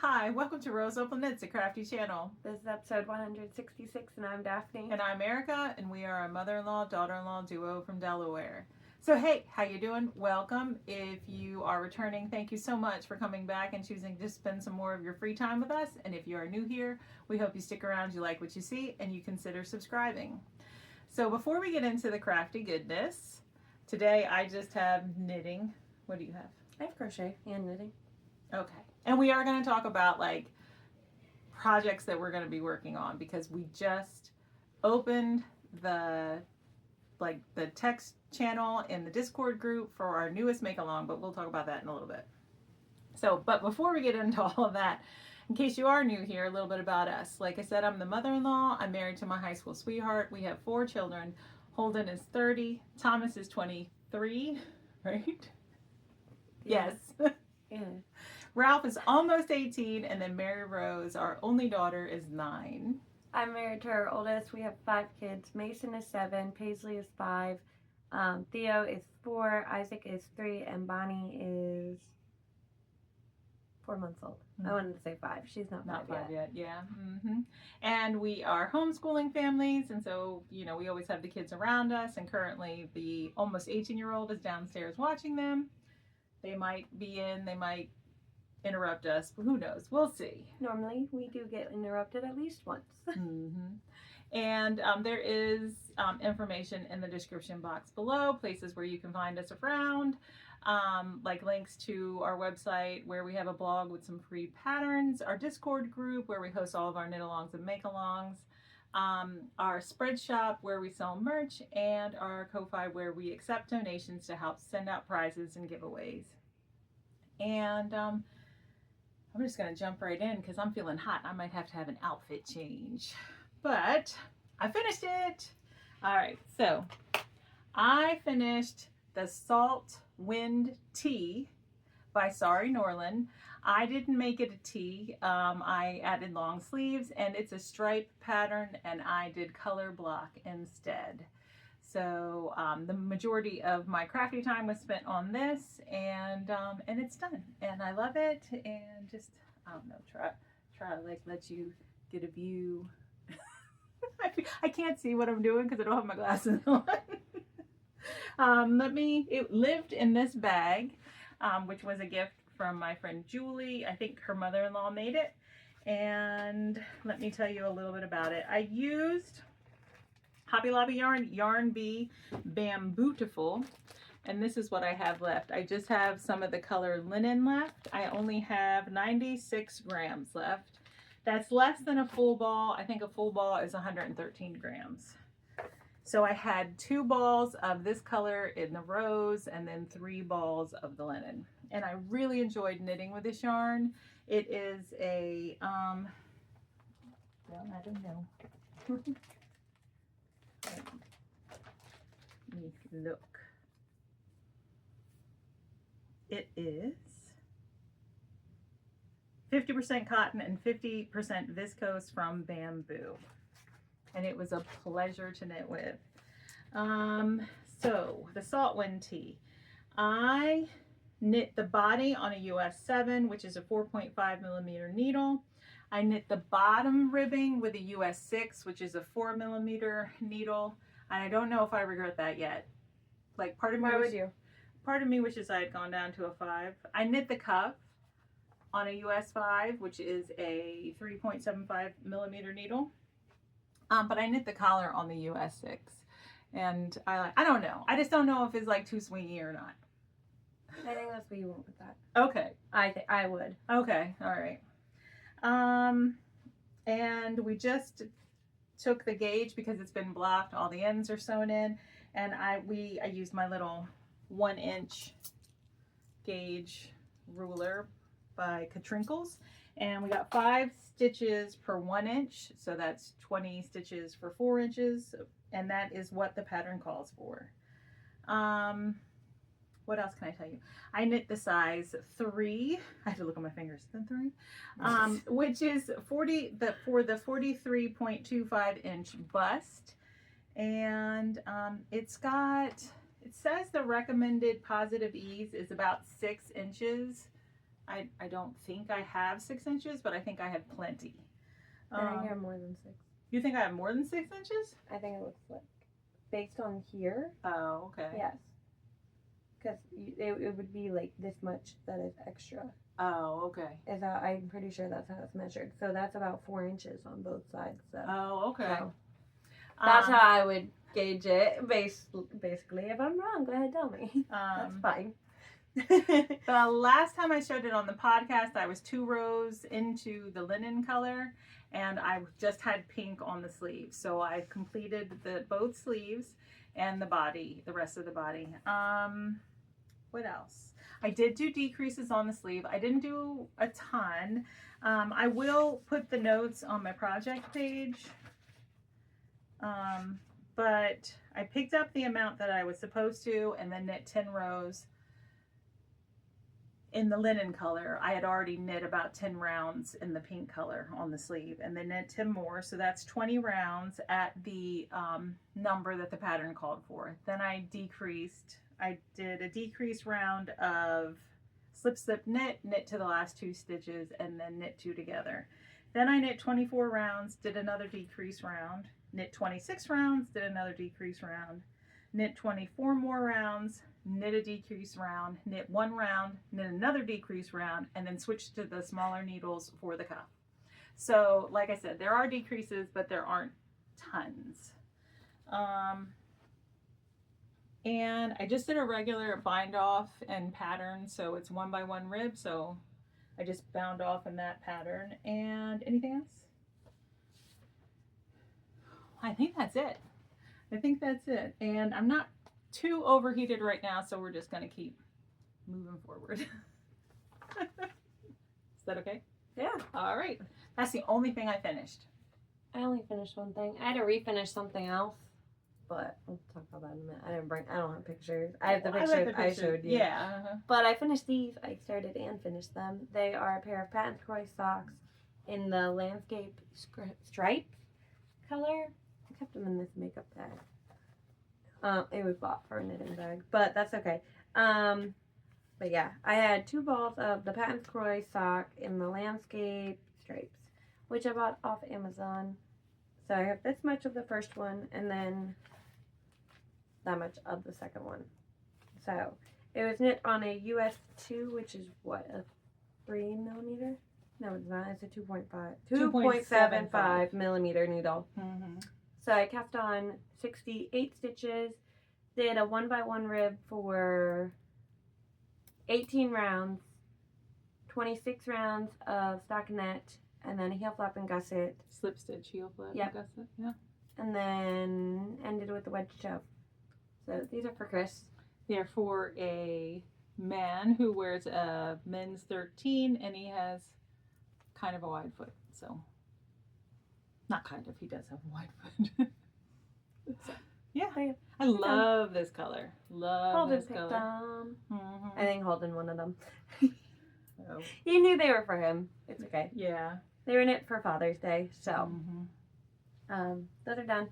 Hi, welcome to roseopalknits, a crafty channel. This is episode 166 and I'm Daphne. And I'm Erica, and we are a mother-in-law, daughter-in-law duo from Delaware. So hey, how you doing? Welcome. If you are returning, thank you so much for coming back and choosing to spend some more of your free time with us. And if you are new here, we hope you stick around, you like what you see, and you consider subscribing. So before we get into the crafty goodness, today I just have knitting. What do you have? I have crochet and knitting. Okay. And we are going to talk about like projects that we're going to be working on because we just opened the text channel in the Discord group for our newest make along, but we'll talk about that in a little bit. So, but before we get into all of that, in case you are new here, a little bit about us. Like I said, I'm the mother-in-law. I'm married to my high school sweetheart. We have 4 children. Holden is 30. Thomas is 23, right? Yeah. Yes. Yeah. Ralph is almost 18, and then Mary Rose, our only daughter, is 9. I'm married to our oldest. We have 5 kids. Mason is 7, Paisley is 5, Theo is 4, Isaac is 3, and Bonnie is 4 months old. I wanted to say 5. She's not 5 yet. Yeah. And we are homeschooling families, and so, you know, we always have the kids around us, and currently the almost 18-year-old is downstairs watching them. They might be in, they might interrupt us, but who knows? We'll see. Normally, we do get interrupted at least once. And there is information in the description box below, places where you can find us around, like links to our website where we have a blog with some free patterns, our Discord group where we host all of our knit-alongs and make-alongs, our spread shop where we sell merch, and our Ko-Fi where we accept donations to help send out prizes and giveaways. And I'm just going to jump right in because I'm feeling hot. I might have to have an outfit change. But I finished it. All right, so I finished the Salt Wind Tee by Sari Norland. I didn't make it a tee. I added long sleeves, and it's a stripe pattern, and I did color block instead. So the majority of my crafty time was spent on this, and it's done, and I love it. And just, I don't know, try to like let you get a view. I can't see what I'm doing because I don't have my glasses on. It lived in this bag, which was a gift from my friend Julie. I think her mother-in-law made it, and let me tell you a little bit about it. I used Hobby Lobby Yarn Bee Bambootiful, and this is what I have left. I just have some of the color linen left. I only have 96 grams left. That's less than a full ball. I think a full ball is 113 grams. So I had 2 balls of this color in the rose and then 3 balls of the linen. And I really enjoyed knitting with this yarn. It is a, well, I don't know. Let me look. It is 50% cotton and 50% viscose from bamboo. And it was a pleasure to knit with. So the Salt Wind Tee. I knit the body on a US 7, which is a 4.5 millimeter needle. I knit the bottom ribbing with a US 6, which is a 4 millimeter needle. And I don't know if I regret that yet. Like part of me wishes I had gone down to a 5. I knit the cuff on a US 5, which is a 3.75 millimeter needle. But I knit the collar on the US 6. And I don't know. I just don't know if it's like too swingy or not. I think that's what you want with that. Okay. I would. Okay. All right. And we just took the gauge because it's been blocked. All the ends are sewn in, and I used my little 1-inch gauge ruler by Katrinkles, and we got 5 stitches per 1 inch, so that's 20 stitches for 4 inches, and that is what the pattern calls for. What else can I tell you? I knit the size 3. I have to look at my fingers. The 3, which is for the 43.25 inch bust, and it says the recommended positive ease is about 6 inches I don't think I have 6 inches, but I think I have plenty. I think I have more than 6. You think I have more than 6 inches? I think it looks like, based on here, Oh, okay. yes. Because it would be like this much that is extra. Oh, okay. I'm pretty sure that's how it's measured. So that's about 4 inches on both sides. So, Oh, okay. so that's how I would gauge it. Basically, if I'm wrong, go ahead, tell me. That's fine. The last time I showed it on the podcast, I was 2 rows into the linen color, and I just had pink on the sleeves. So I completed both sleeves and the body, the rest of the body. What else? I did do decreases on the sleeve. I didn't do a ton. I will put the notes on my project page. But I picked up the amount that I was supposed to and then knit 10 rows in the linen color. I had already knit about 10 rounds in the pink color on the sleeve, and then knit 10 more. So that's 20 rounds at the number that the pattern called for. Then I decreased. I did a decrease round of slip, slip, knit, knit to the last 2 stitches, and then knit 2 together. Then I knit 24 rounds, did another decrease round, knit 26 rounds, did another decrease round, knit 24 more rounds, knit a decrease round, knit 1 round, knit another decrease round, and then switch to the smaller needles for the cuff. So like I said, there are decreases, but there aren't tons. And I just did a regular bind off and pattern, so it's 1 by 1 rib, so I just bound off in that pattern. And anything else? I think that's it. I think that's it. And I'm not too overheated right now, so we're just gonna keep moving forward. Is that okay? Yeah. All right. That's the only thing I finished. I only finished one thing. I had to refinish something else, but we'll talk about that in a minute. I don't have pictures. I have the pictures I showed you. Yeah. But I finished these. I started and finished them. They are a pair of patent Crochet socks in the landscape stripe color. I kept them in this makeup bag. It was bought for a knitting bag, but that's okay. But yeah, I had 2 balls of the patent Crochet sock in the landscape stripes, which I bought off Amazon. So I have this much of the first one, and then that much of the second one. So it was knit on a US 2, which is what, a 3 millimeter? No, it's not. It's a 2.75 millimeter needle. Mm-hmm. So I cast on 68 stitches, did a 1 by 1 rib for 18 rounds, 26 rounds of stockinette, and then a heel flap and gusset. Slip stitch, heel flap, Yep. gusset, yeah. And then ended with the wedge shove. So these are for Chris. They're for a man who wears a men's 13, and he has kind of a wide foot. So, not kind of, he does have a wide foot. So, yeah, I love this color. Love Holden this picked color. them. Mm-hmm. I think Holden wanted them. Oh. You knew they were for him. It's okay. Yeah. They were knit for Father's Day, so those are done.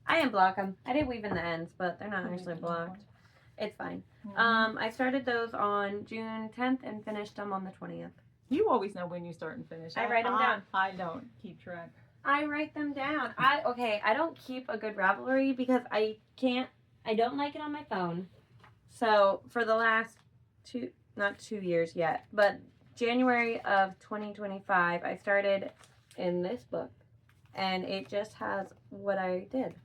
I didn't block them. I did weave in the ends, but they're not actually blocked. It's fine. Mm-hmm. I started those on June 10th and finished them on the 20th. You always know when you start and finish. I write them down. I don't keep track. I write them down. I don't keep a good Ravelry because I don't like it on my phone. So for the last not 2 years yet, but January of 2025, I started in this book, and it just has what I did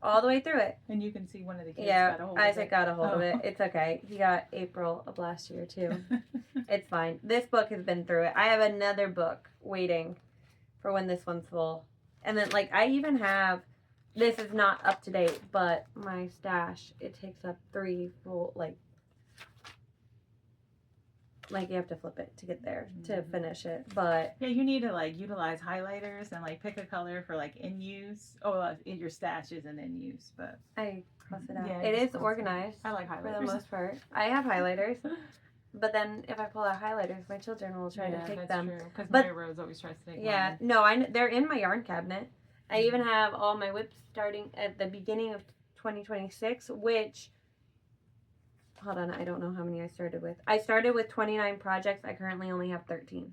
all the way through it. And you can see one of the kids Yeah, got a hold Isaac of it. got a hold of it. It's okay. He got April of last year too. It's fine. This book has been through it. I have another book waiting for when this one's full. And then, like, I even have, this is not up to date, but my stash, it takes up 3 full, like you have to flip it to get there to finish it. But yeah, you need to like utilize highlighters and like pick a color for like in use. Oh, your stash isn't in use, but I cross it out. Yeah, it just is organized. I like For highlighters. the most part. I have highlighters. But then if I pull out highlighters, my children will try to take them. Because But- Mary Rose always tries to take Yeah, mine. no, they're in my yarn cabinet. I even have all my whips starting at the beginning of 2026, which hold on, I don't know how many I started with. I started with 29 projects. I currently only have 13.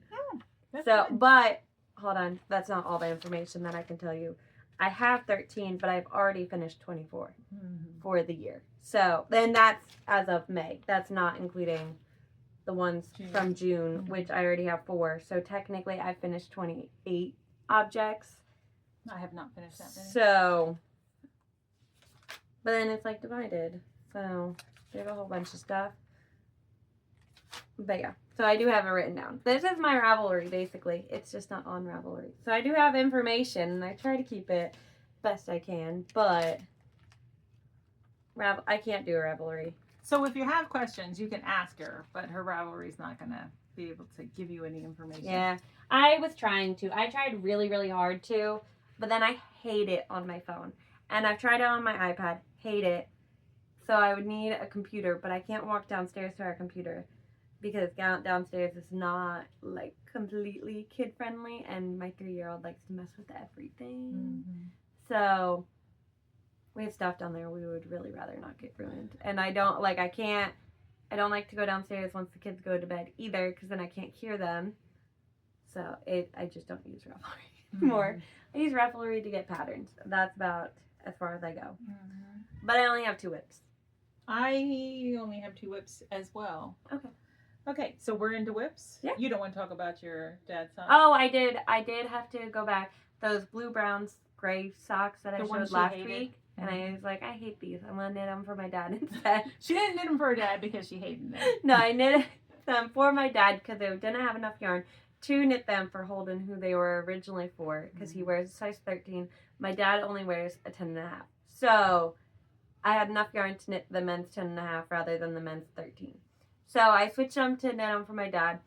That's So, good. but hold on, that's not all the information that I can tell you. I have 13, but I've already finished 24 for the year. So, then that's as of May. That's not including the ones from June, which I already have 4. So, technically, I finished 28 objects. I have not finished that many. So, but then it's like divided. So, there's a whole bunch of stuff. But yeah, so I do have it written down. This is my Ravelry, basically. It's just not on Ravelry. So I do have information, and I try to keep it best I can, but I can't do a Ravelry. So if you have questions, you can ask her, but her Ravelry's not going to be able to give you any information. Yeah, I was trying to. I tried really, really hard to, but then I hate it on my phone. And I've tried it on my iPad, hate it. So I would need a computer, but I can't walk downstairs to our computer because downstairs is not like completely kid friendly, and my 3-year-old likes to mess with everything. So we have stuff down there we would really rather not get ruined. And I don't like to go downstairs once the kids go to bed either, because then I can't hear them. So I just don't use Ravelry anymore. I use Ravelry to get patterns. That's about as far as I go. But I only have 2 whips. I only have 2 whips as well. Okay, so we're into whips? Yeah. You don't want to talk about your dad's socks? Oh, I did have to go back. Those blue, browns, gray socks that I showed last week. And I was like, I hate these. I'm going to knit them for my dad instead. She didn't knit them for her dad because she hated them. No, I knit them for my dad because they didn't have enough yarn to knit them for Holden, who they were originally for, because he wears a size 13. My dad only wears a 10.5. So I had enough yarn to knit the men's 10.5 rather than the men's 13. So I switched them to knit them for my dad,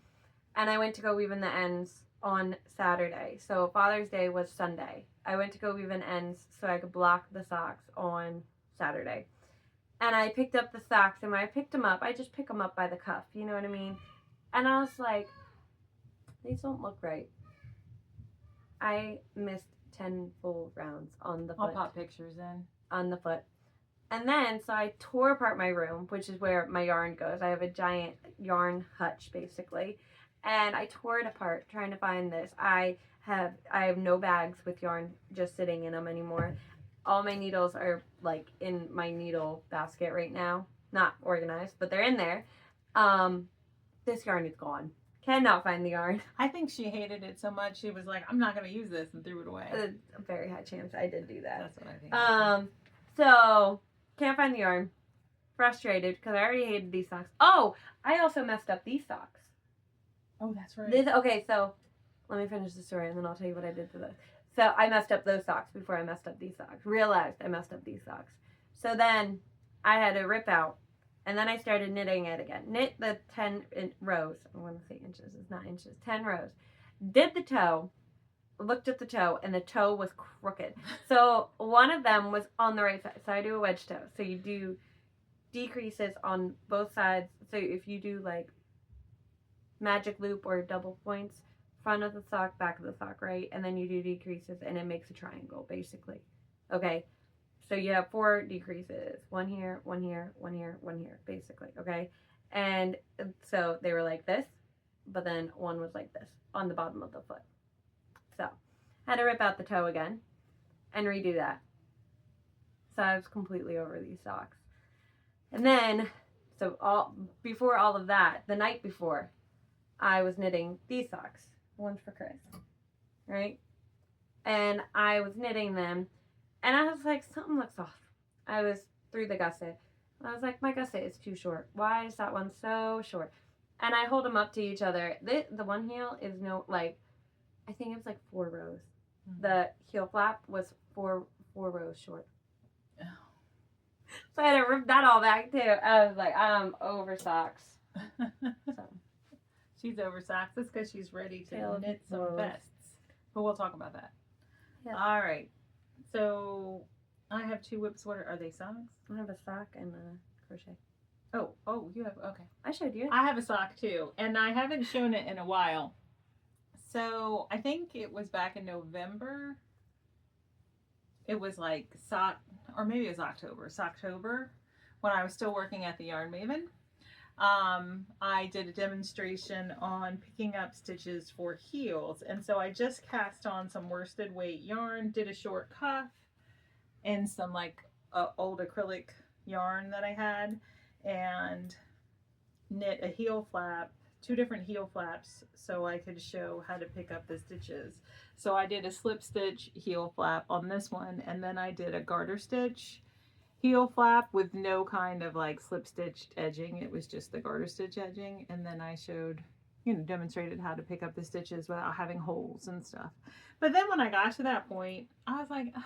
and I went to go weave in the ends on Saturday. So Father's Day was Sunday. I went to go weave in ends so I could block the socks on Saturday. And I picked up the socks, and when I picked them up, I just pick them up by the cuff, you know what I mean? And I was like, these don't look right. I missed 10 full rounds on the foot. I'll pop pictures in. On the foot. And then, so I tore apart my room, which is where my yarn goes. I have a giant yarn hutch, basically. And I tore it apart trying to find this. I have no bags with yarn just sitting in them anymore. All my needles are, like, in my needle basket right now. Not organized, but they're in there. This yarn is gone. Cannot find the yarn. I think she hated it so much, she was like, I'm not going to use this, and threw it away. A very high chance I did do that. That's what I think. So, can't find the yarn. Frustrated, because I already hated these socks. Oh, I also messed up these socks. Oh, that's right. Okay, so, let me finish the story, and then I'll tell you what I did to those. So, I messed up those socks before I messed up these socks. Realized I messed up these socks. So then, I had to rip out, and then I started knitting it again. Knit the 10 rows. I want to say inches. It's not inches. 10 rows. Did the toe. Looked at the toe, and the toe was crooked. So one of them was on the right side. So I do a wedge toe. So you do decreases on both sides. So if you do like magic loop or double points, front of the sock, back of the sock, right? And then you do decreases, and it makes a triangle, basically. Okay. So you have 4 decreases. 1 here, 1 here, 1 here, 1 here, basically. Okay. And so they were like this, but then one was like this on the bottom of the foot. So, had to rip out the toe again and redo that. So I was completely over these socks. And then, before all of that, the night before, I was knitting these socks. One's for Chris, right? And I was knitting them, and I was like, something looks off. I was through the gusset. I was like, my gusset is too short. Why is that one so short? And I hold them up to each other. The one heel is I think it was like 4 rows. Mm-hmm. The heel flap was 4 rows short. Oh. So I had to rip that all back too. I was like, I'm over socks. So. She's over socks. That's because she's ready to knit some vests. But we'll talk about that. Yeah. All right. So I have 2 whips. What are they socks? I have a sock and a crochet. Oh, you have, okay. I showed you. I have a sock too, and I haven't shown it in a while. So I think it was back in November. It was like or maybe it was October. Socktober, when I was still working at the Yarn Maven. I did a demonstration on picking up stitches for heels, and so I just cast on some worsted weight yarn, did a short cuff and some like old acrylic yarn that I had, and knit a heel flap, 2 different heel flaps, so I could show how to pick up the stitches. So I did a slip stitch heel flap on this one, and then I did a garter stitch heel flap with no kind of like slip stitched edging. It was just the garter stitch edging, and then I showed, you know, demonstrated how to pick up the stitches without having holes and stuff. But then when I got to that point, I was like, ugh.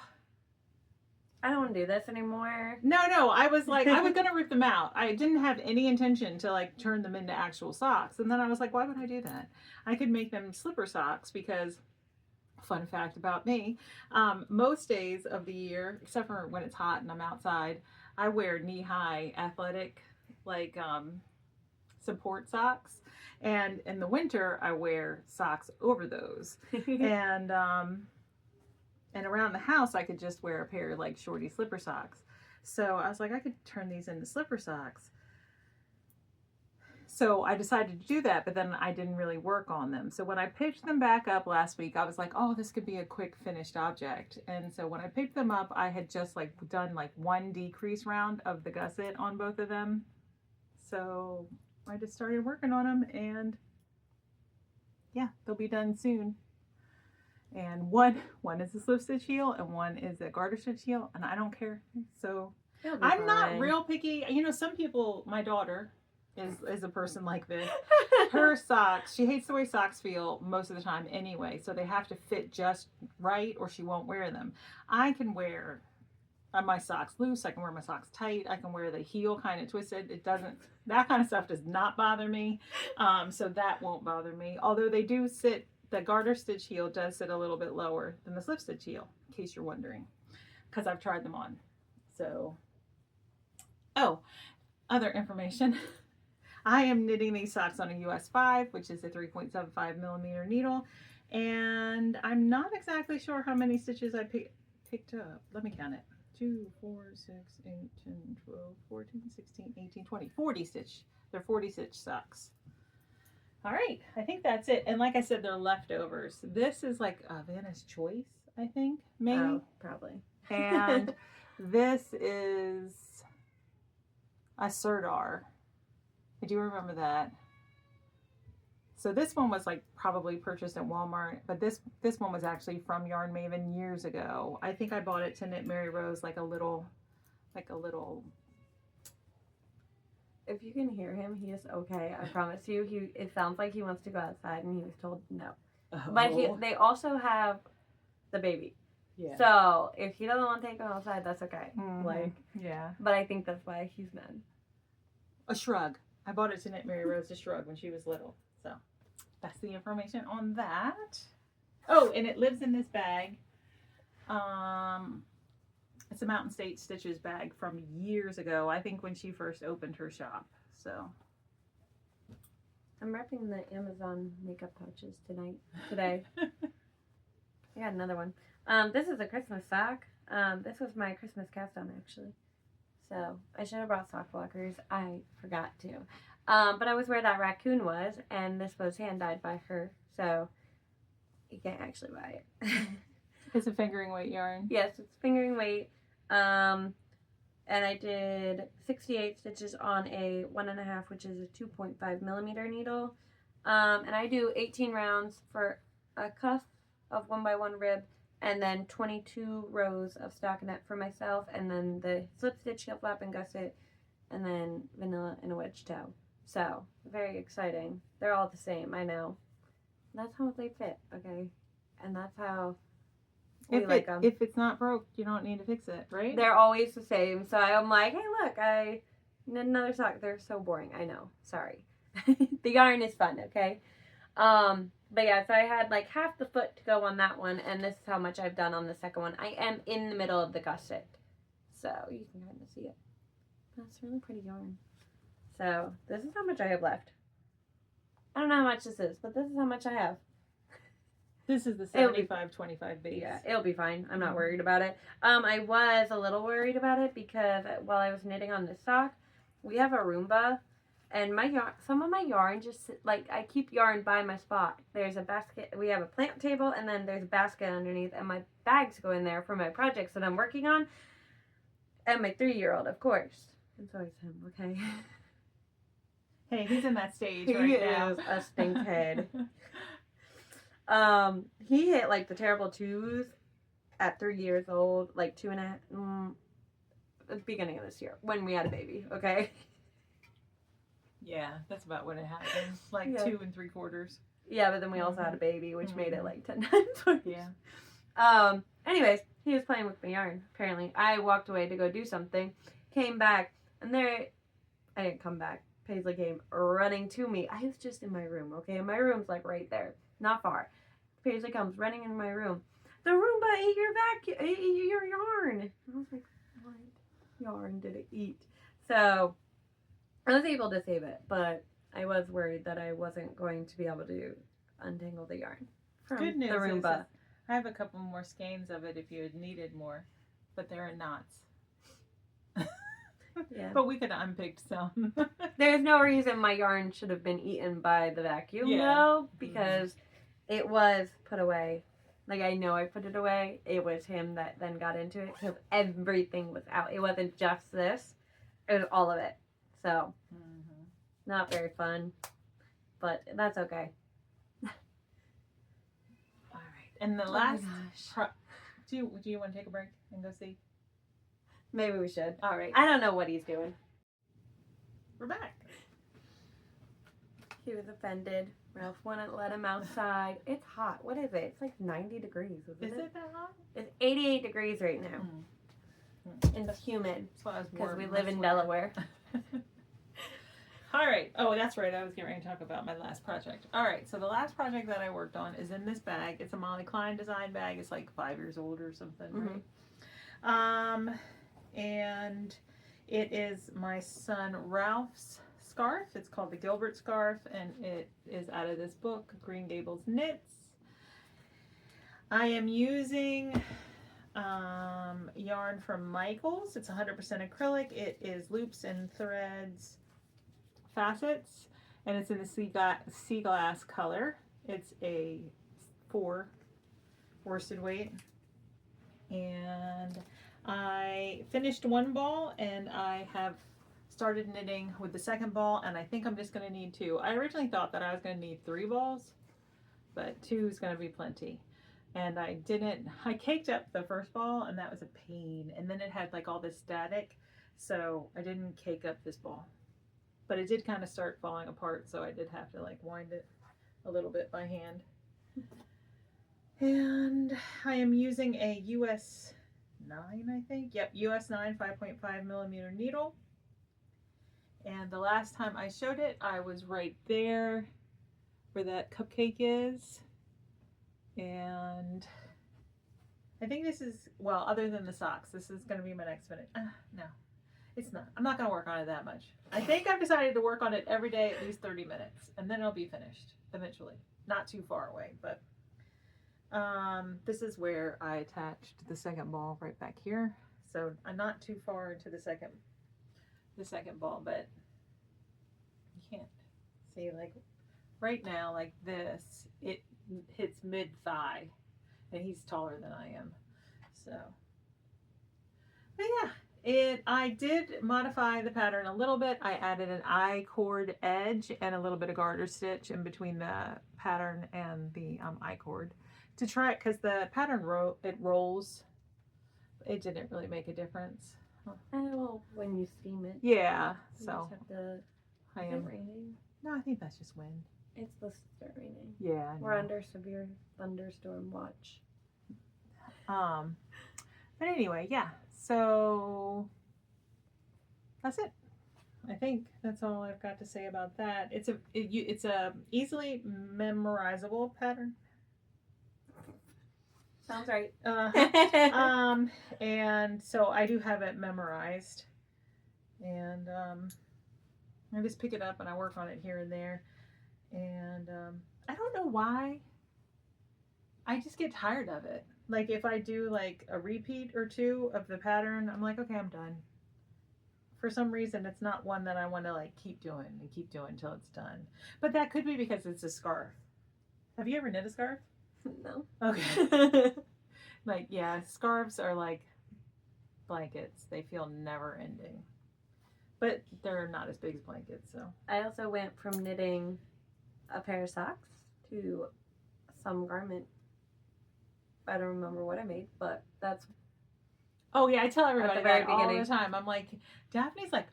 I don't want to do this anymore. No, I was like, I was gonna rip them out. I didn't have any intention to like turn them into actual socks. And then I was like, why would I do that? I could make them slipper socks because, fun fact about me, most days of the year, except for when it's hot and I'm outside, I wear knee-high athletic like support socks. And in the winter, I wear socks over those. And around the house, I could just wear a pair of like shorty slipper socks. So I was like, I could turn these into slipper socks. So I decided to do that, but then I didn't really work on them. So when I picked them back up last week, I was like, oh, this could be a quick finished object. And so when I picked them up, I had just like done like 1 decrease round of the gusset on both of them. So I just started working on them, and yeah, they'll be done soon. And one is a slip stitch heel and one is a garter stitch heel, and I don't care. So I'm not real picky. You know, some people, my daughter is a person like this. Her socks, she hates the way socks feel most of the time anyway, so they have to fit just right or she won't wear them. I can wear my socks loose, I can wear my socks tight, I can wear the heel kind of twisted. It doesn't, that kind of stuff does not bother me. So that won't bother me. Although they do sit, the garter stitch heel does sit a little bit lower than the slip stitch heel, in case you're wondering, because I've tried them on. So, oh, other information. I am knitting these socks on a US 5, which is a 3.75 millimeter needle, and I'm not exactly sure how many stitches I picked up. Let me count it. 2, 4, 6, 8, 10, 12, 14, 16, 18, 20, 40 stitch. They're 40 stitch socks. All right, I think that's it. And like I said, they're leftovers. This is like a Vanna's Choice, I think, maybe. Oh, probably. And this is a Sirdar. I do remember that. So this one was like probably purchased at Walmart, but this one was actually from Yarn Maven years ago. I think I bought it to knit Mary Rose like a little. If you can hear him, he is okay. I promise you. It sounds like he wants to go outside, and he was told no. Oh. But they also have the baby. Yeah. So if he doesn't want to take him outside, that's okay. Mm-hmm. Like, yeah. But I think that's why he's mad. A shrug. I bought it to knit Mary Rose a shrug when she was little. So that's the information on that. Oh, and it lives in this bag. It's a Mountain State Stitches bag from years ago. I think when she first opened her shop. So I'm wrapping the Amazon makeup pouches today. I got another one. This is a Christmas sock. This was my Christmas cast on actually. So I should have brought sock blockers. I forgot to. But I was where that raccoon was, and this was hand dyed by her. So you can't actually buy it. It's a fingering weight yarn. Yes, it's fingering weight. And I did 68 stitches on a 1.5, which is a 2.5 millimeter needle. And I do 18 rounds for a cuff of 1x1 rib, and then 22 rows of stockinette for myself, and then the slip stitch, heel flap, and gusset, and then vanilla and a wedge toe. So very exciting. They're all the same, I know. That's how they fit, okay? And that's how if it's not broke, you don't need to fix it, right? They're always the same. So I'm like, hey, look, I knit another sock. They're so boring. I know. Sorry. The yarn is fun, okay? But yeah, so I had like half the foot to go on that one, and this is how much I've done on the second one. I am in the middle of the gusset, so you can kind of see it. That's really pretty yarn. So this is how much I have left. I don't know how much this is, but this is how much I have. This is the It'll be- 75-25 base. Yeah, it'll be fine. I'm not Mhm. worried about it. I was a little worried about it because while I was knitting on this sock, we have a Roomba, and my yarn, some of my yarn just like I keep yarn by my spot. There's a basket. We have a plant table, and then there's a basket underneath, and my bags go in there for my projects that I'm working on, and my 3-year-old, of course. It's always him. Okay. Hey, he's in that stage He right now. is a stinkhead. He hit like the terrible twos at 3 years old, like 2.5, at the beginning of this year when we had a baby. Okay. Yeah, that's about when it happened. Like Yeah. 2 3/4. Yeah, but then we also had a baby, which made it Mhm. like 10 times worse. Yeah. Anyways, he was playing with my yarn. Apparently, I walked away to go do something, came back, and I didn't come back. Paisley came running to me. I was just in my room, okay? And my room's like right there, not far. Paisley comes running in my room. The Roomba ate your yarn. And I was like, what yarn did it eat? So I was able to save it, but I was worried that I wasn't going to be able to untangle the yarn from Good news the Roomba. is I have a couple more skeins of it if you had needed more, but they're in knots. Yeah. But we could have unpicked some. There's no reason my yarn should have been eaten by the vacuum, though, because it was put away. Like, I know I put it away. It was him that then got into it because everything was out. It wasn't just this. It was all of it. So, not very fun. But that's okay. All right. And the last... do you want to take a break and go see? Maybe we should. All right. I don't know what he's doing. We're back. He was offended. Ralph wouldn't let him outside. It's hot. What is it? It's like 90 degrees, isn't Is it that hot? It's 88 degrees right now. And it's humid That's why I was because we warm. live in Delaware. All right. Oh, that's right. I was getting ready to talk about my last project. All right. So the last project that I worked on is in this bag. It's a Molly Klein design bag. It's like 5 years old or something, right? And it is my son Ralph's scarf. It's called the Gilbert scarf, and it is out of this book, Green Gables Knits. I am using yarn from Michaels. It's 100% acrylic. It is loops and threads facets, and it's in the sea glass color. It's a 4 worsted weight, and I finished one ball and I have started knitting with the second ball, and I think I'm just going to need 2. I originally thought that I was going to need 3 balls, but 2 is going to be plenty. And I caked up the first ball, and that was a pain, and then it had like all this static, so I didn't cake up this ball. But it did kind of start falling apart, so I did have to like wind it a little bit by hand. And I am using a US 9, I think. Yep, US 9 5.5 millimeter needle. And the last time I showed it, I was right there where that cupcake is. And I think this is, well, other than the socks, this is going to be my next minute. No, it's not. I'm not going to work on it that much. I think I've decided to work on it every day at least 30 minutes, and then it'll be finished eventually. Not too far away, but this is where I attached the second ball right back here. So I'm not too far into the second ball, but you can't see, like right now, like this, it hits mid thigh, and he's taller than I am. So, but yeah, I did modify the pattern a little bit. I added an I-cord edge and a little bit of garter stitch in between the pattern and the I-cord to try it, because the pattern rolls. It didn't really make a difference. Oh, when you steam it. Yeah, You so just have to, I is am. it raining? No, I think that's just wind. It's supposed to start raining. Yeah, I know. We're under severe thunderstorm watch. But anyway, yeah. So that's it. I think that's all I've got to say about that. It's a easily memorizable pattern. Sounds right. And so I do have it memorized, and I just pick it up and I work on it here and there, and I don't know why I just get tired of it. Like if I do like a repeat or two of the pattern, I'm like, okay, I'm done. For some reason, it's not one that I want to like keep doing until it's done. But that could be because it's a scarf. Have you ever knit a scarf? No. Okay. Like, yeah, scarves are like blankets. They feel never ending. But they're not as big as blankets, so. I also went from knitting a pair of socks to some garment. I don't remember what I made, but that's. Oh yeah, I tell everybody very that all the beginning. time. I'm like, Daphne's like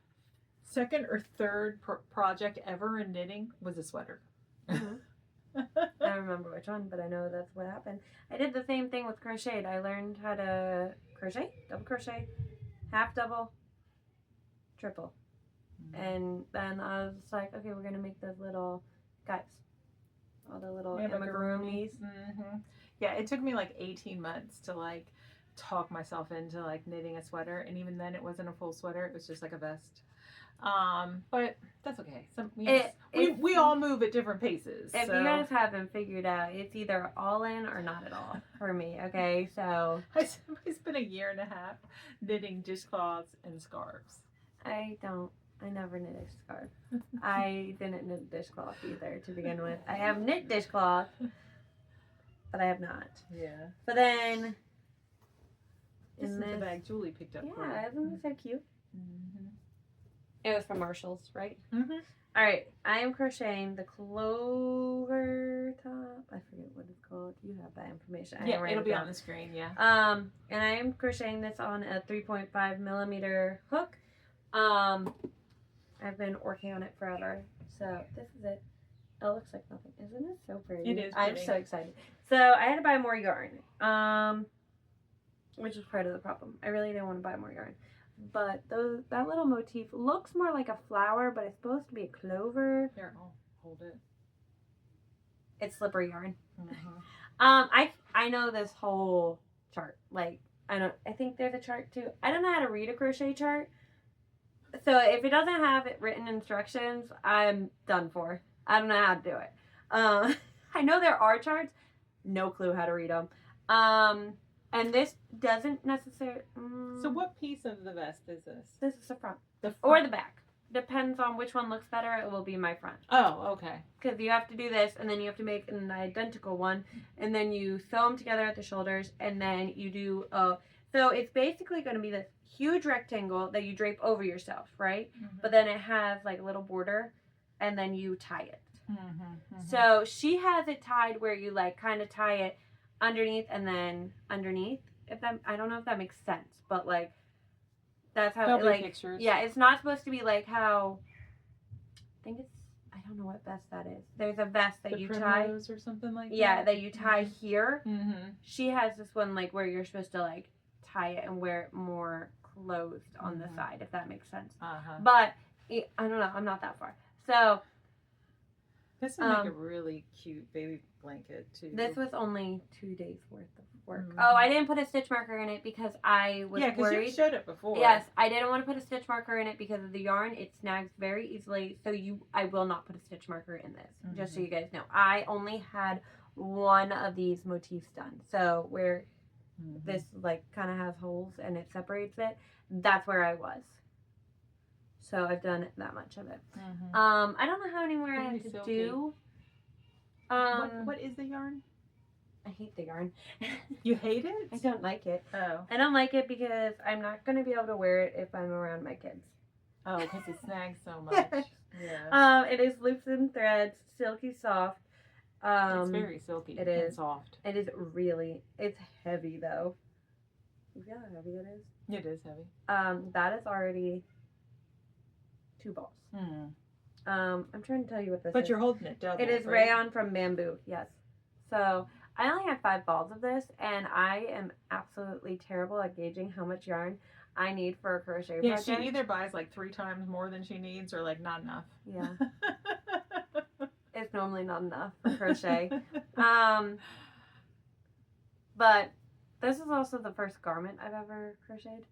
second or third project ever in knitting was a sweater. Mm-hmm. I don't remember which one, but I know that's what happened. I did the same thing with crochet. I learned how to crochet, double crochet, half double, triple. And then I was like, okay, we're going to make those little guys. All the little amigurumis. Mm-hmm. Yeah, it took me like 18 months to like talk myself into like knitting a sweater. And even then it wasn't a full sweater. It was just like a vest. But that's okay. We all move at different paces. If you guys haven't figured out, it's either all in or not at all for me. Okay, so I spent a year and a half knitting dishcloths and scarves. I never knit a scarf. I didn't knit a dishcloth either to begin with. I have knit dishcloth, but I have not. Yeah. But then this is the bag Julie picked up. Yeah, isn't this so cute? Mm-hmm. It was from Marshall's, right? Mm-hmm. All right, I am crocheting the clover top. I forget what it's called. You have that information. Yeah, it'll be on the screen. Yeah. And I am crocheting this on a 3.5 millimeter hook. I've been working on it forever. So this is it. It looks like nothing. Isn't it so pretty? It is I'm pretty. so excited. So I had to buy more yarn. Which is part of the problem. I really didn't want to buy more yarn. But that little motif looks more like a flower, but it's supposed to be a clover. Here, I'll hold it. It's slippery yarn. Mm-hmm. I know this whole chart. Like, I think there's a chart too. I don't know how to read a crochet chart. So if it doesn't have written instructions, I'm done for. I don't know how to do it. I know there are charts. No clue how to read them. And this doesn't necessarily. So what piece of the vest is this? This is the front. The front. Or the back. Depends on which one looks better. It will be my front. Oh, okay. Because you have to do this, and then you have to make an identical one, and then you sew them together at the shoulders, and then you do so it's basically going to be this huge rectangle that you drape over yourself, right? Mm-hmm. But then it has like a little border, and then you tie it. Mm-hmm, mm-hmm. So she has it tied where you like kind of tie it underneath and then underneath. I don't know if that makes sense, but like that's how it, like pictures. Yeah, it's not supposed to be like how I don't know what vest that is. There's a vest that you tie or something like that. Yeah, that you tie here. Mm-hmm. She has this one like where you're supposed to like tie it and wear it more closed on the side, if that makes sense. But I don't know. I'm not that far. So this would make a really cute baby blanket too. This was only 2 days worth of work. Mm-hmm. Oh, I didn't put a stitch marker in it because I was worried. You showed it before. Yes, I didn't want to put a stitch marker in it because of the yarn. It snags very easily. So I will not put a stitch marker in this. Just so you guys know. I only had one of these motifs done. So where this like kind of has holes and it separates it, that's where I was. So I've done that much of it. I don't know how many more I have to do. What is the yarn? I hate the yarn. You hate it? I don't like it. Oh. I don't like it because I'm not going to be able to wear it if I'm around my kids. Oh, because it snags so much. Yeah. It is loops and threads, silky soft. It's very silky. It is and soft. It is really. It's heavy though. You feel how heavy it is? It is heavy. That is already 2 balls. I'm trying to tell you what this is. But you're holding it double. It is right? rayon from bamboo. Yes. So I only had 5 balls of this, and I am absolutely terrible at gauging how much yarn I need for a crochet project. Yeah, she either buys like 3 times more than she needs, or like not enough. Yeah. It's normally not enough for crochet. But this is also the first garment I've ever crocheted.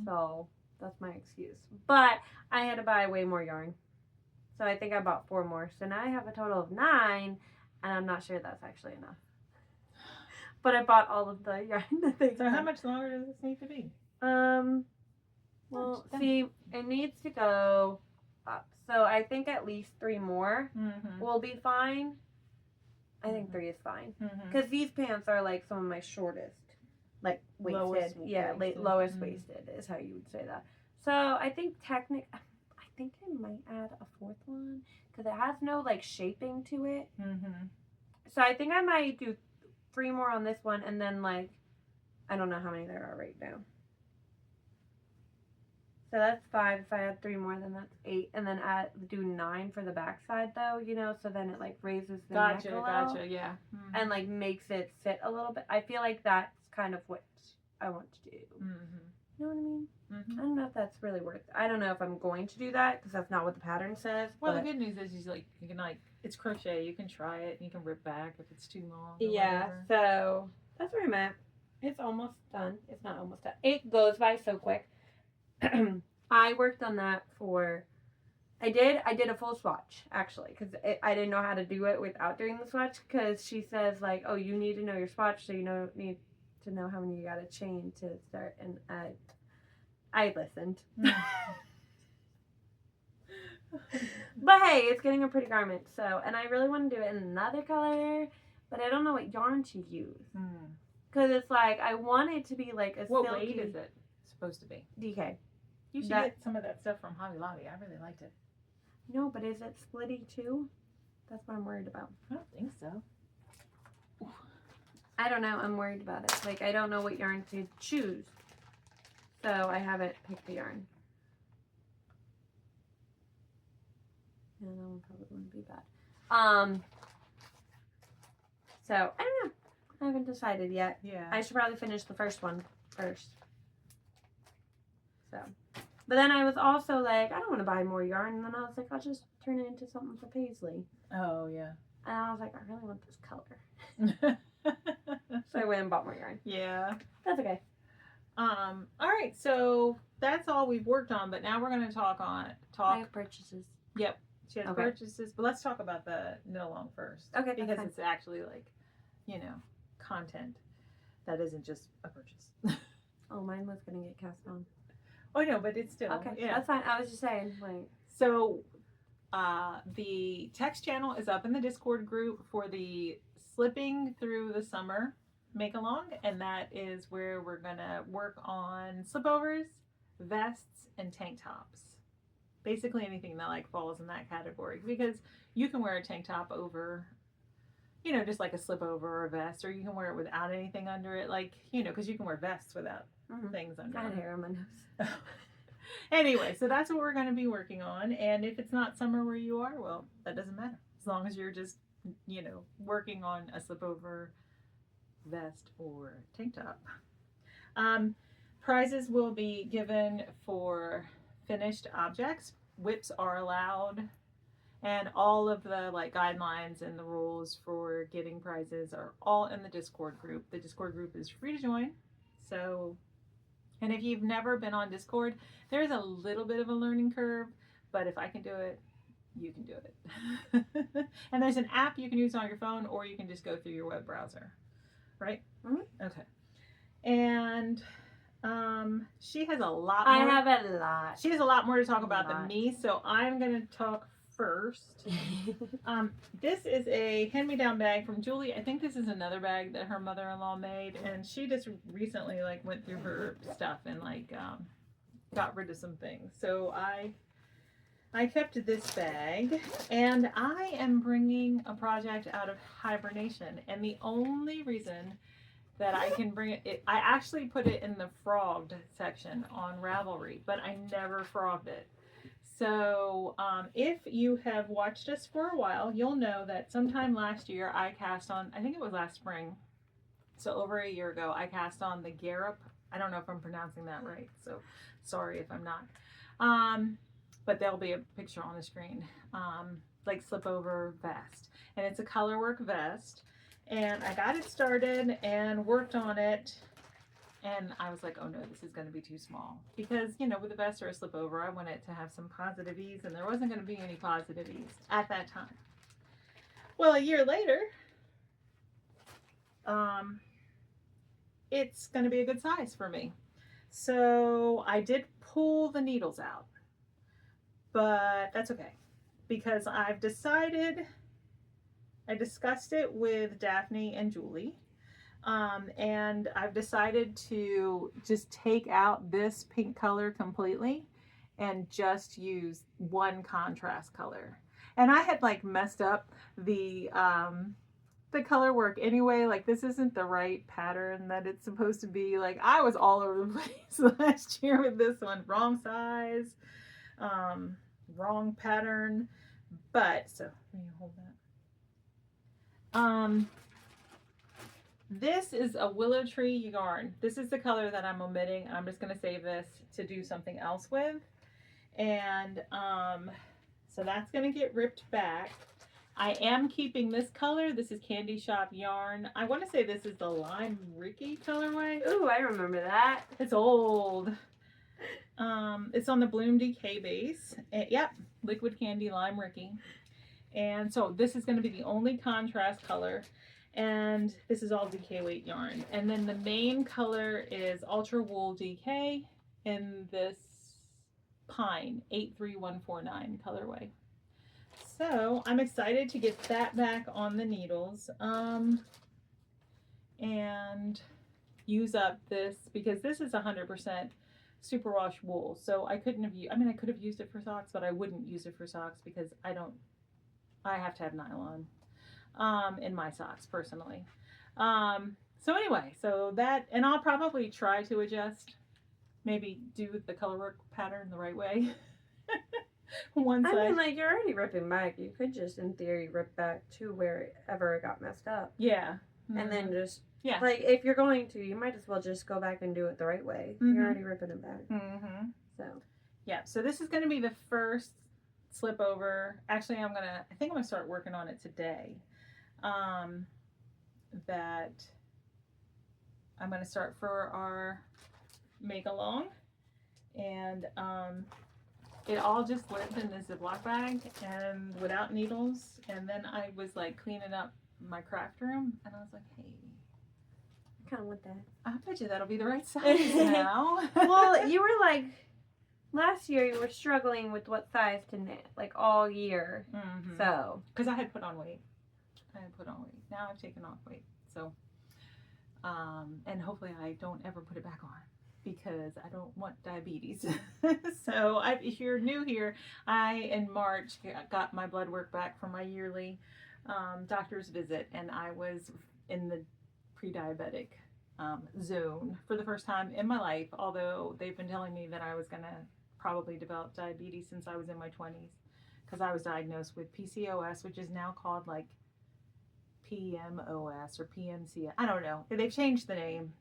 So that's my excuse. But I had to buy way more yarn. So I think I bought 4 more. So now I have a total of 9, and I'm not sure that's actually enough. But I bought all of the yarn that they So had. how much longer does this need to be? Well, see, it needs to go up. So I think at least 3 more will be fine. I think 3 is fine. Because these pants are like some of my shortest. Like waisted. Lowest waisted is how you would say that. So I think I might add a 4th one. Because it has no like shaping to it. So I think I might do 3 more on this one. And then like, I don't know how many there are right now. So that's 5. If I add 3 more, then that's 8. And then do 9 for the backside, though, you know, so then it like raises the neck a little. Gotcha, yeah. And like makes it sit a little bit. I feel like that's kind of what I want to do. You know what I mean? I don't know if that's really worth it. I don't know if I'm going to do that because that's not what the pattern says. Well, the good news is like you can like, it's crochet. You can try it and you can rip back if it's too long. Yeah, whatever. So that's where I'm at. It's almost done. It's not almost done. It goes by so quick. I worked on that I did a full swatch actually because I didn't know how to do it without doing the swatch because she says like, oh, you need to know your swatch so you need to know how many you got to chain to start, and I listened. But hey, it's getting a pretty garment, so, and I really want to do it in another color, but I don't know what yarn to use because it's like I want it to be like a what silky. weight is it supposed to be? DK. You should get some of that stuff from Hobby Lobby. I really liked it. No, but is it splitty too? That's what I'm worried about. I don't think so. I don't know. I'm worried about it. Like, I don't know what yarn to choose. So I haven't picked the yarn. No, that one probably wouldn't be bad. So, I don't know. I haven't decided yet. Yeah. I should probably finish the first one first. So. But then I was also like, I don't want to buy more yarn. And then I was like, I'll just turn it into something for Paisley. Oh, yeah. And I was like, I really want this color. So I went and bought more yarn. Yeah. That's okay. All right. So that's all we've worked on. But now we're going to talk. I have purchases. Yep. She has purchases. But let's talk about the knit along first. Okay. Because it's actually like, you know, content that isn't just a purchase. Oh, mine was going to get cast on. Oh, no, but it's still. Okay, yeah. that's fine. I was just saying, like. So, the text channel is up in the Discord group for the Slipping Through the Summer make-along, and that is where we're going to work on slipovers, vests, and tank tops. Basically anything that, like, falls in that category, because you can wear a tank top over, you know, just like a slipover or a vest, or you can wear it without anything under it, like, you know, because you can wear vests without things under I had them. hair on my nose. Anyway, so that's what we're going to be working on. And if it's not summer where you are, well, that doesn't matter. As long as you're just, you know, working on a slipover, vest, or tank top. Prizes will be given for finished objects. Whips are allowed. And all of the like guidelines and the rules for getting prizes are all in the Discord group. The Discord group is free to join. So... And if you've never been on Discord, there's a little bit of a learning curve, but if I can do it, you can do it. And there's an app you can use on your phone, or you can just go through your web browser, right? Okay. And she has a lot more. I have a lot. She has a lot more to talk about than me, so I'm going to talk first. This is a hand-me-down bag from Julie. I think this is another bag that her mother-in-law made, and she just recently like went through her stuff and like got rid of some things. So I kept this bag, and I am bringing a project out of hibernation, and the only reason that I can bring it, I actually put it in the frogged section on Ravelry, but I never frogged it. So if you have watched us for a while, you'll know that sometime last year I cast on, I think it was last spring, so over a year ago, I cast on the Garrop. I don't know if I'm pronouncing that right, so sorry if I'm not. But there'll be a picture on the screen, like slipover vest. And it's a colorwork vest. And I got it started and worked on it. And I was like, oh no, this is going to be too small. Because, you know, with a vest or a slipover, I wanted to have some positive ease, and there wasn't going to be any positive ease at that time. Well, a year later, it's going to be a good size for me. So I did pull the needles out, but that's okay because I've decided, I discussed it with Daphne and Julie, and I've decided to just take out this pink color completely and just use one contrast color. And I had like messed up the color work anyway. Like, this isn't the right pattern that it's supposed to be. Like, I was all over the place last year with this one. Wrong size, wrong pattern. But so let me hold that. This is a willow tree yarn. This is the color that I'm omitting. I'm just going to save this to do something else with. And so that's going to get ripped back. I am keeping this color. This is Candy Shop yarn. I want to say this is the Lime Ricky colorway. Ooh, I remember that. It's old. It's on the Bloom DK base. Yep, Liquid Candy Lime Ricky. And so this is going to be the only contrast color. And this is all DK weight yarn. And then the main color is Ultra Wool DK in this Pine 83149 colorway. So I'm excited to get that back on the needles and use up this, because this is 100% superwash wool. So I couldn't have used, I mean, I could have used it for socks, but I wouldn't use it for socks because I have to have nylon in my socks personally. So anyway, so that, and I'll probably try to adjust, maybe do the color work pattern the right way. One side. I mean, like, you're already ripping back. You could just, in theory, rip back to wherever it got messed up. Yeah. Mm-hmm. And then just, yeah. Like, if you're going to, you might as well just go back and do it the right way. Mm-hmm. You're already ripping it back. Mm-hmm. So. Yeah, so this is going to be the first slip over. Actually, I think I'm going to start working on it today. That I'm going to start for our make along. And, it all just lived in this Ziploc bag and without needles. And then I was like cleaning up my craft room and I was like, hey, I kind of want that. I bet you that'll be the right size now. Well, you were like, last year you were struggling with what size to knit, like all year. Mm-hmm. So. Because I had put on weight. Now I've taken off weight. So, and hopefully I don't ever put it back on, because I don't want diabetes. So if you're new here, in March got my blood work back from my yearly doctor's visit, and I was in the pre-diabetic zone for the first time in my life, although they've been telling me that I was going to probably develop diabetes since I was in my 20s, because I was diagnosed with PCOS, which is now called like PMOS or PMC. I don't know. They've changed the name.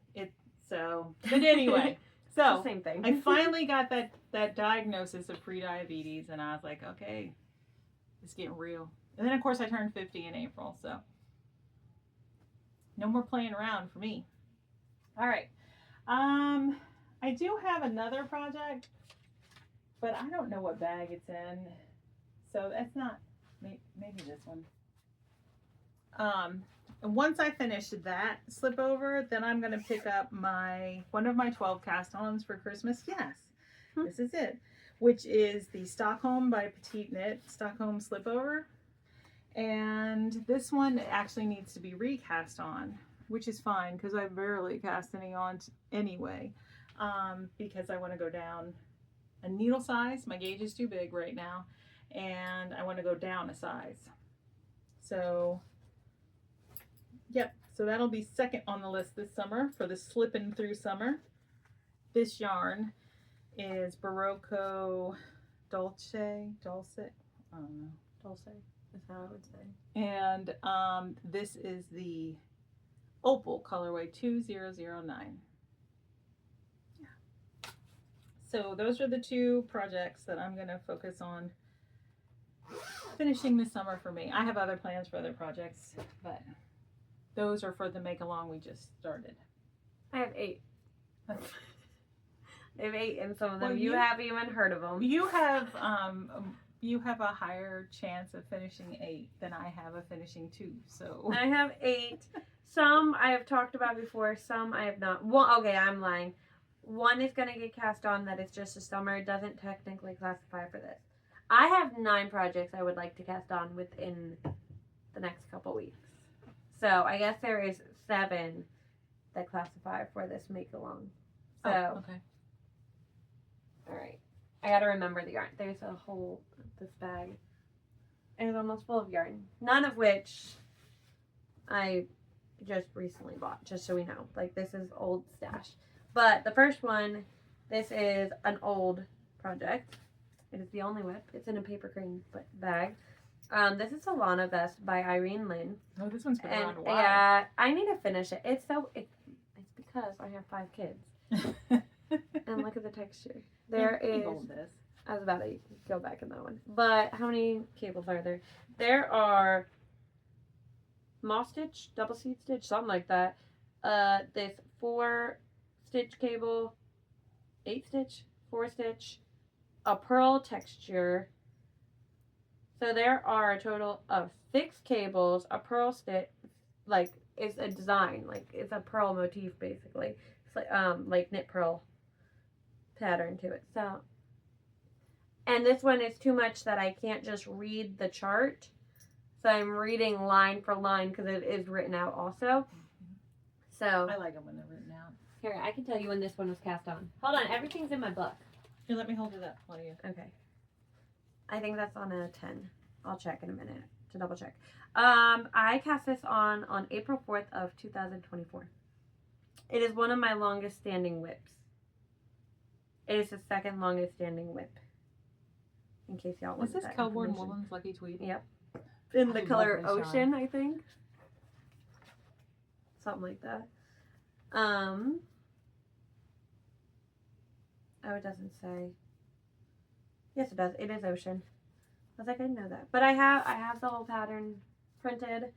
But anyway, so same thing. I finally got that diagnosis of pre-diabetes, and I was like, okay, it's getting real. And then of course I turned 50 in April, so no more playing around for me. All right, I do have another project, but I don't know what bag it's in, so that's not, maybe this one. And once I finish that slip over, then I'm going to pick up one of my 12 cast-ons for Christmas. Yes, This is it, which is the Stockholm by Petite Knit Stockholm slip over. And this one actually needs to be recast on, which is fine because I barely cast any on anyway, because I want to go down a needle size. My gauge is too big right now, and I want to go down a size. So yep, so that'll be second on the list this summer for the slipping through summer. This yarn is Barocco Dulce, I don't know, Dulce is how I would say. And this is the Opal colorway 2009. Yeah. So those are the two projects that I'm going to focus on finishing this summer for me. I have other plans for other projects, but those are for the make along we just started. I have 8. I have 8 in some of them. Well, you haven't even heard of them. You have a higher chance of finishing 8 than I have of finishing 2. So I have 8. Some I have talked about before, some I have not. Well, okay, I'm lying. One is going to get cast on that is just a summer. It doesn't technically classify for this. I have 9 projects I would like to cast on within the next couple weeks. So I guess there is 7 that classify for this make along. So, okay. all right. I got to remember the yarn. There's a whole, this bag is almost full of yarn. None of which I just recently bought, just so we know. Like, this is old stash. But the first one, this is an old project. It is the only whip. It's in a paper crane bag. This is a Lana vest by Irene Lynn. Oh, this one's been around a while. Yeah, I need to finish it. It's because I have 5 kids. And look at the texture. There is. I was about to go back in that one. But how many cables are there? There are moss stitch, double seed stitch, something like that. This 4 stitch cable, 8 stitch, 4 stitch, a pearl texture. So there are a total of 6 cables, a pearl stitch, like it's a design, like it's a pearl motif basically. It's like knit pearl pattern to it. So, and this one is too much that I can't just read the chart. So I'm reading line for line because it is written out also. So I like them when they're written out. Here, I can tell you when this one was cast on. Hold on, everything's in my book. Here, let me hold it up for you. Okay. I think that's on a 10. I'll check in a minute to double check. I cast this on April 4th of 2024. It is one of my longest standing whips. It is the second longest standing whip. In case y'all want Is this that Kelborn information. Woolen's Lucky Tweed? Yep. In the I color love this Ocean, I think. Something like that. Oh, it doesn't say. Yes, it does. It is Ocean. I was like, I didn't know that. But I have the whole pattern printed.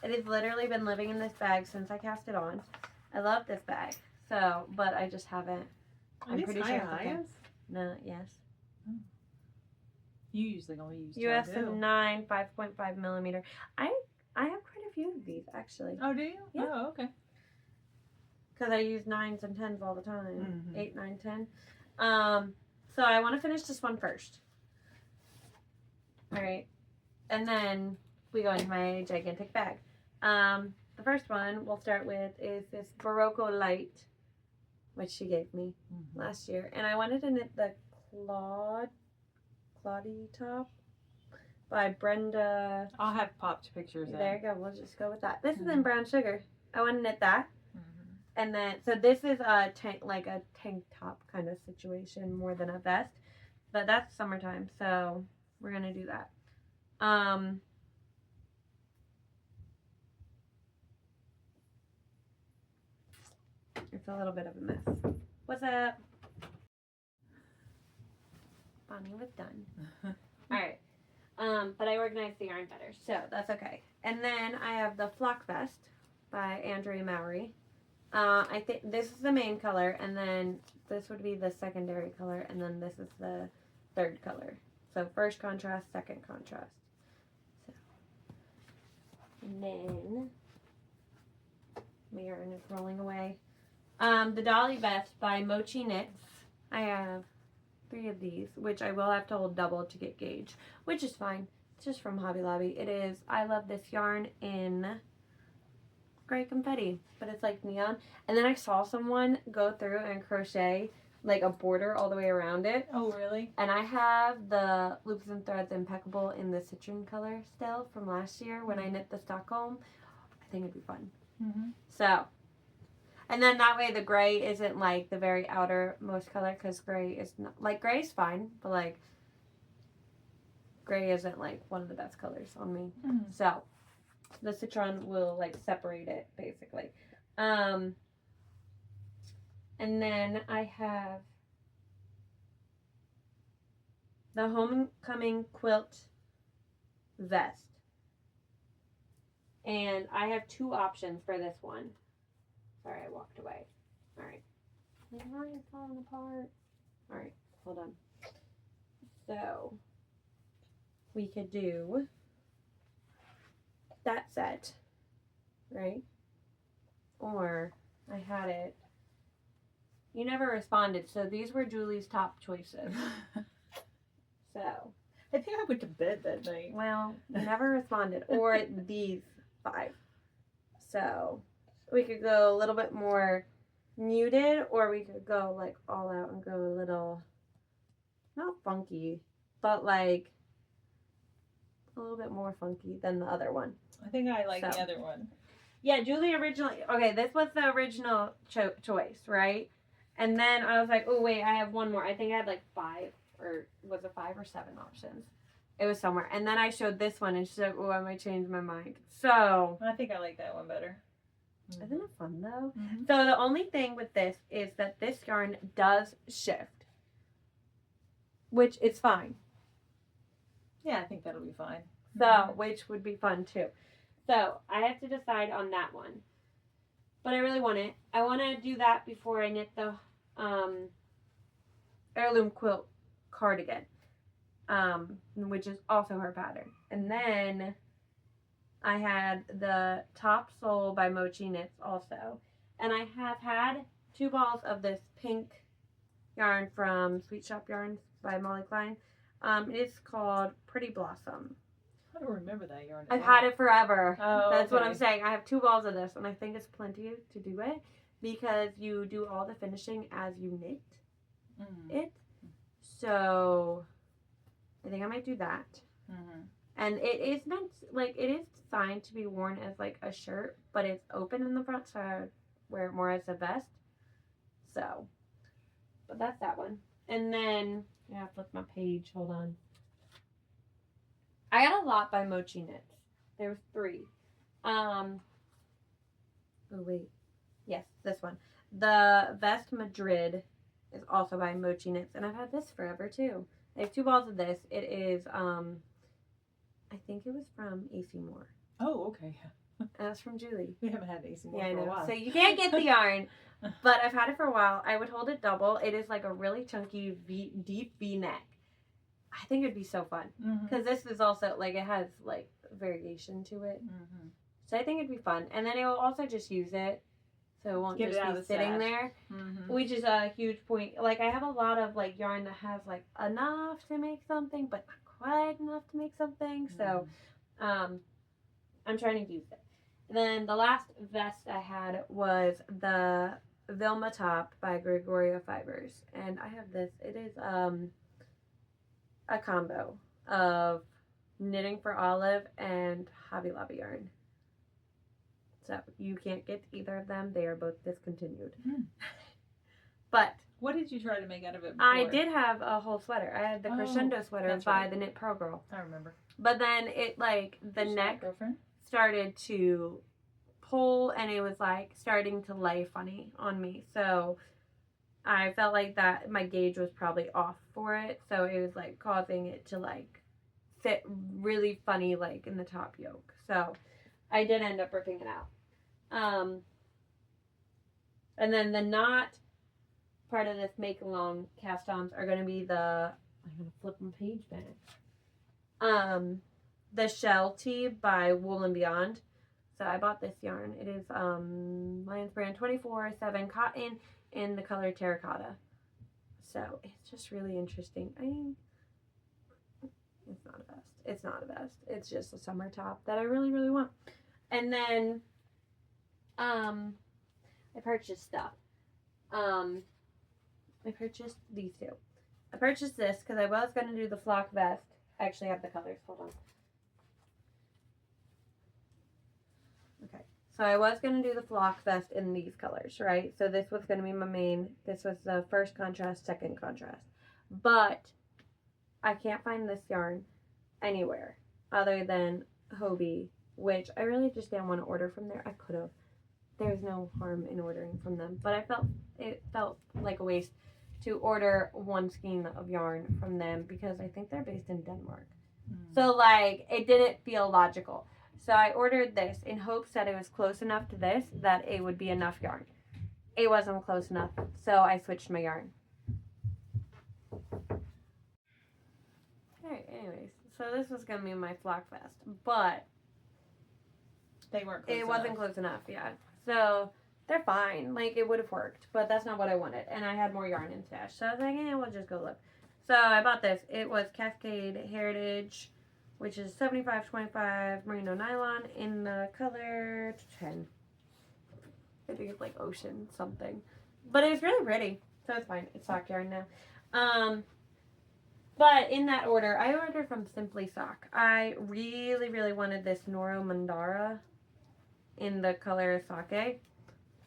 It has literally been living in this bag since I cast it on. I love this bag. So, but I just haven't. I'm pretty sure it's okay. No, yes. Oh. You usually only use US 9, 5.5 millimeter. I have quite a few of these actually. Oh, do you? Yeah. Oh, okay. Because I use 9s and 10s all the time. Mhm. 8, 9, 10. So I want to finish this one first. All right. And then we go into my gigantic bag. The first one we'll start with is this Barocco Light, which she gave me last year. And I wanted to knit the Claudie top by Brenda. I'll have popped pictures. There you go. We'll just go with that. This is in brown sugar. I want to knit that. And then, so this is a tank top kind of situation more than a vest, but that's summertime, so we're gonna do that. It's a little bit of a mess. What's up? Bonnie was done. All right. But I organized the yarn better, so that's okay. And then I have the Flock Vest by Andrea Mowry. I think this is the main color, and then this would be the secondary color, and then this is the third color. So first contrast, second contrast. So, and then my yarn is rolling away. The Dolly Vest by Mochi Knits. I have 3 of these, which I will have to hold double to get gauge, which is fine. It's just from Hobby Lobby. It is, I love this yarn in gray confetti, but it's like neon. And then I saw someone go through and crochet like a border all the way around it. Oh, really? And I have the Loops and Threads Impeccable in the citron color still from last year when I knit the Stockholm. I think it'd be fun. So, and then that way the gray isn't like the very outermost color, because gray is not, like, gray is fine, but like gray isn't like one of the best colors on me. So the citron will like separate it basically. And then I have the Homecoming Quilt Vest. And I have 2 options for this one. Sorry, I walked away. Alright. My yarn is falling apart. Alright, hold on. So, we could do that set, right? or I had it. You never responded, so these were Julie's top choices. So. I think I went to bed that night. Well, you never responded, or these 5. So we could go a little bit more muted, or we could go like all out and go a little, not funky, but like a little bit more funky than the other one. I think I like So. the other one. Yeah, Julie originally, okay, this was the original choice, right? And then I was like, oh wait, I have one more. I think I had like 5, or was it 5 or 7 options? It was somewhere. And then I showed this one and she's like, oh, I might change my mind. So. I think I like that one better. Isn't it fun though? Mm-hmm. So the only thing with this is that this yarn does shift, which is fine. Yeah, I think that'll be fine. So, which would be fun too. So I have to decide on that one. But I really want it. I want to do that before I knit the heirloom quilt cardigan, which is also her pattern. And then I had the top sole by Mochi Knits also. And I have had 2 balls of this pink yarn from Sweet Shop Yarns by Molly Klein. It is called Pretty Blossom. I don't remember that yarn. I've had it forever. Oh, That's what okay. I'm saying. I have 2 balls of this, and I think it's plenty to do it because you do all the finishing as you knit it. So I think I might do that. Mm-hmm. And it is meant, like, it is designed to be worn as like a shirt, but it's open in the front, so I wear it more as a vest. So, but that's that one. And then, yeah, flip my page. Hold on. I got a lot by Mochi Knits. There was 3. Oh wait. Yes, this one. The Vest Madrid is also by Mochi Knits, and I've had this forever too. I have 2 balls of this. It is I think it was from AC Moore. Oh, okay. And it's from Julie. We haven't had AC Moore Yeah, I for a know. while. So you can't get the yarn, but I've had it for a while. I would hold it double. It is like a really chunky deep V neck. I think it'd be so fun because this is also like it has like variation to it. Mm-hmm. So I think it'd be fun, and then it will also just use it, so it won't Get it just out be of the sitting stash. there, Mm-hmm. which is a huge point. Like I have a lot of like yarn that has like enough to make something, but not quite enough to make something. So, I'm trying to use it. And then the last vest I had was the Vilma top by Gregoria Fibers, and I have this. It is a combo of Knitting for Olive and Hobby Lobby yarn. So you can't get either of them. They are both discontinued. But what did you try to make out of it before? I did have a whole sweater. I had the crescendo sweater that's by right. the Knit Pro Girl. I remember. But then it like the Who's neck that, girlfriend? started to pull and it was like starting to lay funny on me. So I felt like that my gauge was probably off for it. So it was like causing it to like fit really funny like in the top yoke. So I did end up ripping it out. And then the knot part of this make along cast-ons are going to be I'm going to flip my page back. The Shell Tee by Wool and Beyond. So I bought this yarn. It is Lions Brand 24/7 cotton in the color terracotta. So it's just really interesting. I mean, it's not a vest. It's not a vest. It's just a summer top that I really, really want. And then I purchased stuff. I purchased these 2. I purchased this because I was going to do the flock vest. I actually have the colors. Hold on. Okay. So I was going to do the flock vest in these colors, right? So this was going to be my main. This was the first contrast, second contrast. But I can't find this yarn anywhere other than Hobie, which I really just didn't want to order from there. I could have. There's no harm in ordering from them. But it felt like a waste to order one skein of yarn from them because I think they're based in Denmark. So like it didn't feel logical. So I ordered this in hopes that it was close enough to this that it would be enough yarn. It wasn't close enough, so I switched my yarn. Alright, anyways, so this was gonna be my flock vest, but They weren't close it enough. wasn't close enough, yeah. So they're fine. Like, it would have worked, but that's not what I wanted. And I had more yarn in stash. So I was like, we'll just go look. So I bought this. It was Cascade Heritage, which is 75/25 merino nylon in the color 10. I think it's like ocean something. But it was really pretty. So it's fine. It's sock yarn now. But in that order, I ordered from Simply Sock. I really, really wanted this Noro Mandara in the color sake.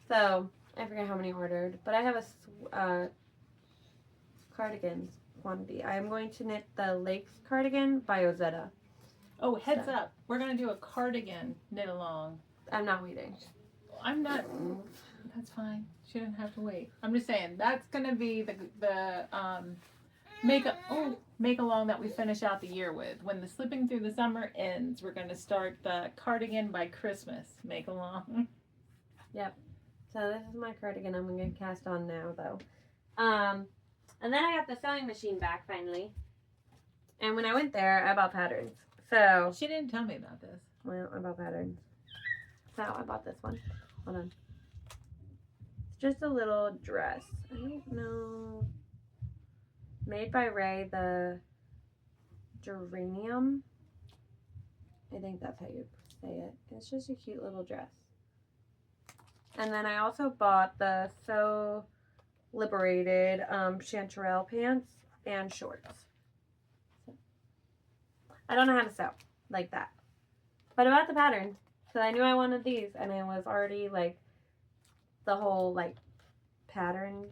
So I forget how many I ordered. But I have a cardigan quantity. I'm going to knit the Lakes cardigan by Ozetta. Oh, heads up. We're going to do a cardigan knit along. I'm not waiting. I'm not. That's fine. She didn't have to wait. I'm just saying that's going to be the make along that we finish out the year with. When the Slipping Through the Summer ends, we're going to start the cardigan by Christmas make along. Yep. So this is my cardigan. I'm going to cast on now, though. And then I got the sewing machine back finally. And when I went there, I bought patterns. So she didn't tell me about this. Well, I bought patterns. So I bought this one. Hold on. It's just a little dress. I don't know. Made by Ray, the Geranium. I think that's how you say it. It's just a cute little dress. And then I also bought the So Liberated chanterelle pants and shorts. So, I don't know how to sew like that. But I bought the patterns. So I knew I wanted these, and it was already like the whole like pattern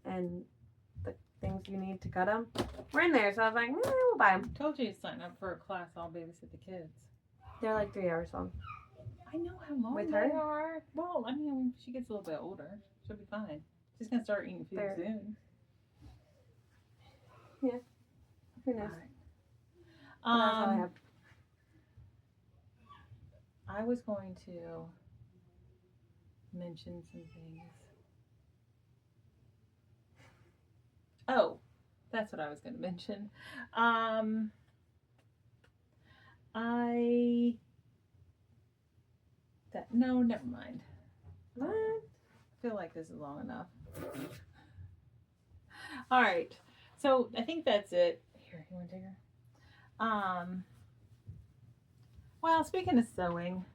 and the things you need to cut them were in there. So I was like, we'll buy them. Told you to sign up for a class. I'll babysit the kids. They're like 3 hours long. I know how long With they her? are. Well, I mean, when she gets a little bit older, she'll be fine. She's gonna start eating food soon. Yeah. Who knows? Right. That's all I have. I was going to mention some things. Oh, that's what I was going to mention. No, never mind. What? I feel like this is long enough. All right. So I think that's it. Here, you want to take her? Well, speaking of sewing,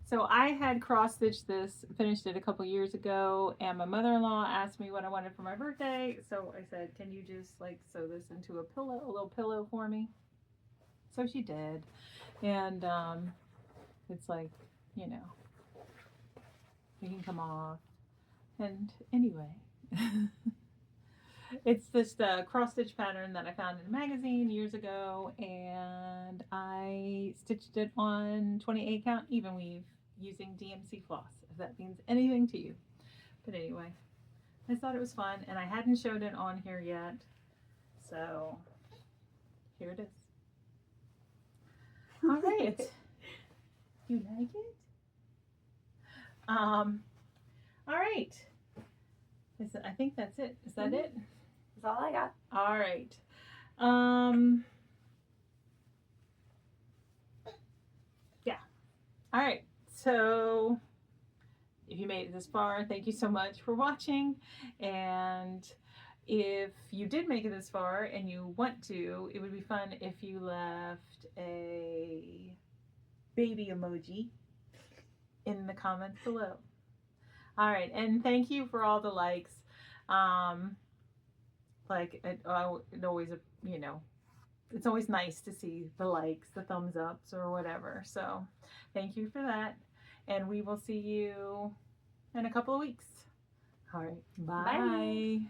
so I had cross-stitched this, finished it a couple years ago, and my mother-in-law asked me what I wanted for my birthday, so I said, can you just like sew this into a little pillow for me? So she did, and it's like, you know, it can come off, and anyway. It's this cross-stitch pattern that I found in a magazine years ago, and I stitched it on 28 count even weave using DMC floss, if that means anything to you. But anyway, I thought it was fun, and I hadn't showed it on here yet, so here it is. All right. You like it? All right. I think that's it. Is that it? That's all I got. All right. Yeah. All right. So if you made it this far, thank you so much for watching. And if you did make it this far and you want to, it would be fun if you left a baby emoji in the comments below. All right. And thank you for all the likes. Like it always, you know, it's always nice to see the likes, the thumbs ups or whatever. So thank you for that. And we will see you in a couple of weeks. All right. Bye. Bye.